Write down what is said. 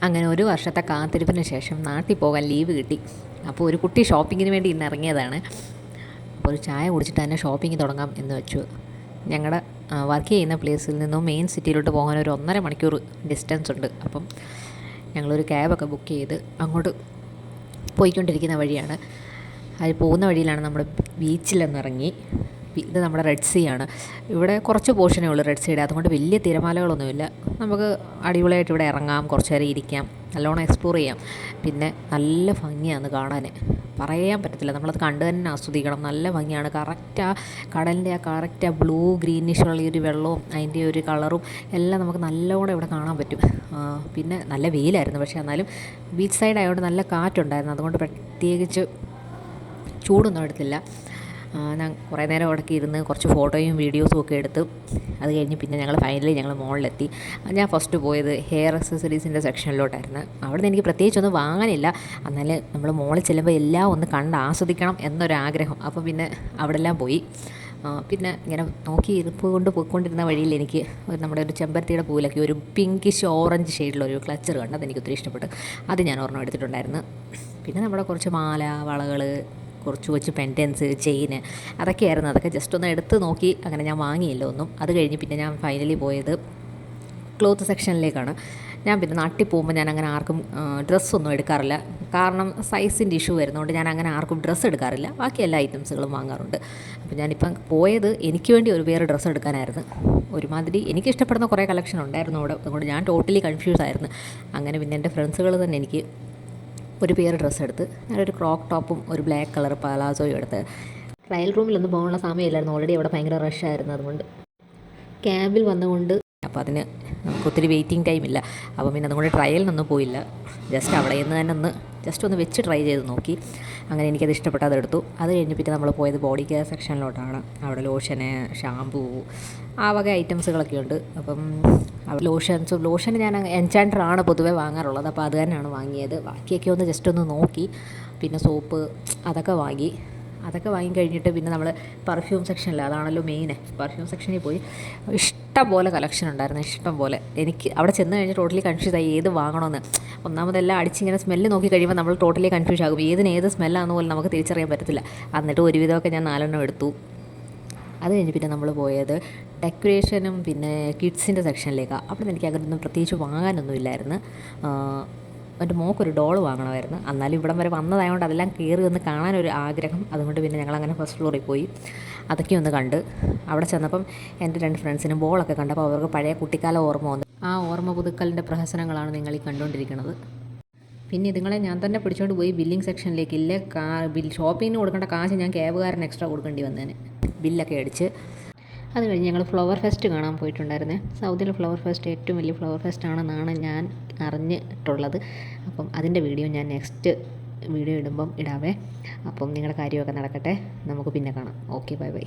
അങ്ങനെ ഒരു വർഷത്തെ കാത്തിരിപ്പിന് ശേഷം നാട്ടിൽ പോകാൻ ലീവ് കിട്ടി. അപ്പോൾ ഒരു കുട്ടി ഷോപ്പിങ്ങിന് വേണ്ടി ഇന്ന് ഇറങ്ങിയതാണ്. അപ്പോൾ ഒരു ചായ കുടിച്ചിട്ട് തന്നെ ഷോപ്പിംഗ് തുടങ്ങാം എന്ന് വെച്ചു. ഞങ്ങളുടെ വർക്ക് ചെയ്യുന്ന പ്ലേസിൽ നിന്നും മെയിൻ സിറ്റിയിലോട്ട് പോകാൻ ഒരു 1.5 മണിക്കൂർ ഡിസ്റ്റൻസ് ഉണ്ട്. അപ്പം ഞങ്ങളൊരു ക്യാബൊക്കെ ബുക്ക് ചെയ്ത് അങ്ങോട്ട് പോയിക്കൊണ്ടിരിക്കുന്ന വഴിയാണ്. അത് പോകുന്ന വഴിയിലാണ് നമ്മൾ ബീച്ചിലൊന്നിറങ്ങി. ഇത് നമ്മുടെ റെഡ് സീ ആണ്. ഇവിടെ കുറച്ച് പോർഷനേ ഉള്ളൂ റെഡ് സീയുടെ, അതുകൊണ്ട് വലിയ തിരമാലകളൊന്നുമില്ല. നമുക്ക് അടിപൊളിയായിട്ട് ഇവിടെ ഇറങ്ങാം, കുറച്ച് നേരം ഇരിക്കാം, നല്ലോണം എക്സ്പ്ലോർ ചെയ്യാം. പിന്നെ നല്ല ഭംഗിയാണ് കാണാൻ, പറയാൻ പറ്റത്തില്ല. നമ്മളത് കണ്ടു തന്നെ ആസ്വദിക്കണം. നല്ല ഭംഗിയാണ്. കറക്റ്റ് ആ കടലിൻ്റെ കറക്റ്റ് ആ ബ്ലൂ ഗ്രീനിഷുള്ള ഈ ഒരു വെള്ളവും അതിൻ്റെ ഒരു കളറും എല്ലാം നമുക്ക് നല്ലോണം ഇവിടെ കാണാൻ പറ്റും. പിന്നെ നല്ല വെയിലായിരുന്നു, പക്ഷേ എന്നാലും ബീച്ച് സൈഡ് ആയതുകൊണ്ട് നല്ല കാറ്റുണ്ടായിരുന്നു. അതുകൊണ്ട് പ്രത്യേകിച്ച് ചൂടൊന്നും എടുത്തില്ല. ഞാൻ കുറേ നേരം അവിടേക്ക് ഇരുന്ന് കുറച്ച് ഫോട്ടോയും വീഡിയോസും ഒക്കെ എടുത്ത് അത് കഴിഞ്ഞ് പിന്നെ ഫൈനലി ഞങ്ങൾ മുകളിലെത്തി. ഞാൻ ഫസ്റ്റ് പോയത് ഹെയർ അക്സസറീസിൻ്റെ സെക്ഷനിലോട്ടായിരുന്നു. അവിടെ നിന്ന് എനിക്ക് പ്രത്യേകിച്ചൊന്നും വാങ്ങാനില്ല, എന്നാൽ നമ്മൾ മുകളിൽ ചെല്ലുമ്പോൾ എല്ലാം ഒന്ന് കണ്ട് ആസ്വദിക്കണം എന്നൊരാഗ്രഹം. അപ്പോൾ പിന്നെ അവിടെ എല്ലാം പോയി. പിന്നെ ഇങ്ങനെ നോക്കി ഇരിപ്പ് കൊണ്ട് പോയിക്കൊണ്ടിരുന്ന വഴിയിൽ എനിക്ക് നമ്മുടെ ഒരു ചെമ്പരത്തിയുടെ പൂവിലൊക്കെ ഒരു പിങ്കിഷ് ഓറഞ്ച് ഷെയ്ഡിലൊരു ക്ലച്ചർ കണ്ട് അതെനിക്ക് ഒത്തിരി ഇഷ്ടപ്പെട്ടു. അത് ഞാൻ ഒരെണ്ണം എടുത്തിട്ടുണ്ടായിരുന്നു. പിന്നെ നമ്മുടെ കുറച്ച് മാല, വളകൾ, കുറച്ച് കൊച്ച് പെൻഡൻസ്, ചെയിന്, അതൊക്കെയായിരുന്നു. അതൊക്കെ ജസ്റ്റ് ഒന്ന് എടുത്ത് നോക്കി. അങ്ങനെ ഞാൻ വാങ്ങിയില്ല ഒന്നും. അത് കഴിഞ്ഞ് പിന്നെ ഞാൻ ഫൈനലി പോയത് ക്ലോത്ത് സെക്ഷനിലേക്കാണ്. ഞാൻ പിന്നെ നാട്ടിൽ പോകുമ്പോൾ ഞാൻ അങ്ങനെ ആർക്കും ഡ്രസ്സൊന്നും എടുക്കാറില്ല. കാരണം സൈസിൻ്റെ ഇഷ്യൂ വരുന്നതുകൊണ്ട് ഞാൻ അങ്ങനെ ആർക്കും ഡ്രസ്സ് എടുക്കാറില്ല. ബാക്കി എല്ലാ ഐറ്റംസുകളും വാങ്ങാറുണ്ട്. അപ്പോൾ ഞാനിപ്പം പോയത് എനിക്ക് വേണ്ടി ഒരു വേറെ ഡ്രസ്സ് എടുക്കാനായിരുന്നു. ഒരുമാതിരി എനിക്കിഷ്ടപ്പെടുന്ന കുറേ കളക്ഷൻ ഉണ്ടായിരുന്നു അവിടെ. അതുകൊണ്ട് ഞാൻ ടോട്ടലി കൺഫ്യൂസ് ആയിരുന്നു. അങ്ങനെ പിന്നെ എൻ്റെ ഫ്രണ്ട്സുകൾ തന്നെ എനിക്ക് ഒരു പേര് ഡ്രസ്സ് എടുത്ത്, ഞാനൊരു ക്രോപ്പ് ടോപ്പും ഒരു ബ്ലാക്ക് കളർ പലാസോയും എടുത്ത്. ട്രയൽ റൂമിലൊന്നും പോകാനുള്ള സമയമില്ലായിരുന്നു, ഓൾറെഡി അവിടെ ഭയങ്കര റഷായിരുന്നു. അതുകൊണ്ട് ക്യാബിൽ വന്നുകൊണ്ട് അപ്പോൾ അതിന് നമുക്ക് ഒത്തിരി വെയിറ്റിംഗ് ടൈമില്ല. അപ്പോൾ പിന്നെ അതുകൊണ്ട് ട്രയലിനൊന്നും പോയില്ല. ജസ്റ്റ് അവിടെ നിന്ന് തന്നെ ഒന്ന് വെച്ച് ട്രൈ ചെയ്ത് നോക്കി. അങ്ങനെ എനിക്കത് ഇഷ്ടപ്പെട്ടു, അതെടുത്തു. അത് കഴിഞ്ഞ് പിന്നെ നമ്മൾ പോയത് ബോഡി കെയർ സെക്ഷനിലോട്ടാണ്. അവിടെ ലോഷന്, ഷാമ്പൂ, ആ വക ഐറ്റംസുകളൊക്കെ ഉണ്ട്. അപ്പം ലോഷൻ ഞാൻ എൻചാൻഡറാണ് പൊതുവേ വാങ്ങാറുള്ളത്. അപ്പോൾ അത് തന്നെയാണ് വാങ്ങിയത്. ബാക്കിയൊക്കെ ഒന്ന് ജസ്റ്റ് ഒന്ന് നോക്കി. പിന്നെ സോപ്പ് അതൊക്കെ വാങ്ങിക്കഴിഞ്ഞിട്ട് പിന്നെ നമ്മൾ പെർഫ്യൂം സെക്ഷനിൽ, അതാണല്ലോ മെയിൻ, പെർഫ്യൂം സെക്ഷനിൽ പോയി. ഇഷ്ടം പോലെ കളക്ഷൻ ഉണ്ടായിരുന്നു, ഇഷ്ടം പോലെ. എനിക്ക് അവിടെ ചെന്ന് കഴിഞ്ഞ് ടോട്ടലി കൺഫ്യൂസ് ആയി ഏത് വാങ്ങണമെന്ന്. ഒന്നാമതെല്ലാം അടിച്ചിങ്ങനെ സ്മെല്ല് നോക്കി കഴിയുമ്പോൾ നമ്മൾ ടോട്ടലി കൺഫ്യൂസ് ആകും. ഏത് സ്മെല്ലാണെന്ന് പോലും നമുക്ക് തിരിച്ചറിയാൻ പറ്റത്തില്ല. എന്നിട്ട് ഒരുവിധമൊക്കെ ഞാൻ 4 എടുത്തു. അത് കഴിഞ്ഞ് പിന്നെ നമ്മൾ പോയത് ഡെക്കറേഷനും പിന്നെ കിഡ്സിൻ്റെ സെക്ഷനിലേക്കാണ്. അവിടെ എനിക്ക് അങ്ങനെയൊന്നും പ്രത്യേകിച്ച് വാങ്ങാനൊന്നും ഇല്ലായിരുന്നു. എൻ്റെ മോക്കൊരു ഡോൾ വാങ്ങണമായിരുന്നു. എന്നാലും ഇവിടം വരെ വന്നതായതുകൊണ്ട് അതെല്ലാം കയറി ഒന്ന് കാണാനൊരു ആഗ്രഹം. അതുകൊണ്ട് പിന്നെ ഞങ്ങളങ്ങനെ ഫസ്റ്റ് ഫ്ലോറിൽ പോയി അതൊക്കെ ഒന്ന് കണ്ട്. അവിടെ ചെന്നപ്പം എൻ്റെ 2 ഫ്രണ്ട്സിനും ബോളൊക്കെ കണ്ടപ്പോൾ അവർക്ക് പഴയ കുട്ടിക്കാല ഓർമ്മ വന്നു. ആ ഓർമ്മ പുതുക്കലിൻ്റെ പ്രഹസനങ്ങളാണ് നിങ്ങളീ കണ്ടുകൊണ്ടിരിക്കുന്നത്. പിന്നെ ഇതുങ്ങളെ ഞാൻ തന്നെ പിടിച്ചുകൊണ്ട് പോയി ബില്ലിംഗ് സെക്ഷനിലേക്ക്. ഷോപ്പിങ്ങിന് കൊടുക്കേണ്ട കാശ് ഞാൻ ക്യാബുകാരന് എക്സ്ട്രാ കൊടുക്കേണ്ടി വന്നേനെ. ബില്ലൊക്കെ അടിച്ച് അത് കഴിഞ്ഞ് ഞങ്ങൾ ഫ്ലവർ ഫെസ്റ്റ് കാണാൻ പോയിട്ടുണ്ടായിരുന്നേ. സൗദിയിലെ ഫ്ലവർ ഫെസ്റ്റ് ഏറ്റവും വലിയ ഫ്ലവർ ഫെസ്റ്റ് ആണെന്നാണ് ഞാൻ അറിഞ്ഞിട്ടുള്ളത്. അപ്പം അതിൻ്റെ വീഡിയോ ഞാൻ നെക്സ്റ്റ് വീഡിയോ ഇടുമ്പം ഇടാവേ. അപ്പം നിങ്ങളുടെ കാര്യമൊക്കെ നടക്കട്ടെ. നമുക്ക് പിന്നെ കാണാം. Okay, bye bye.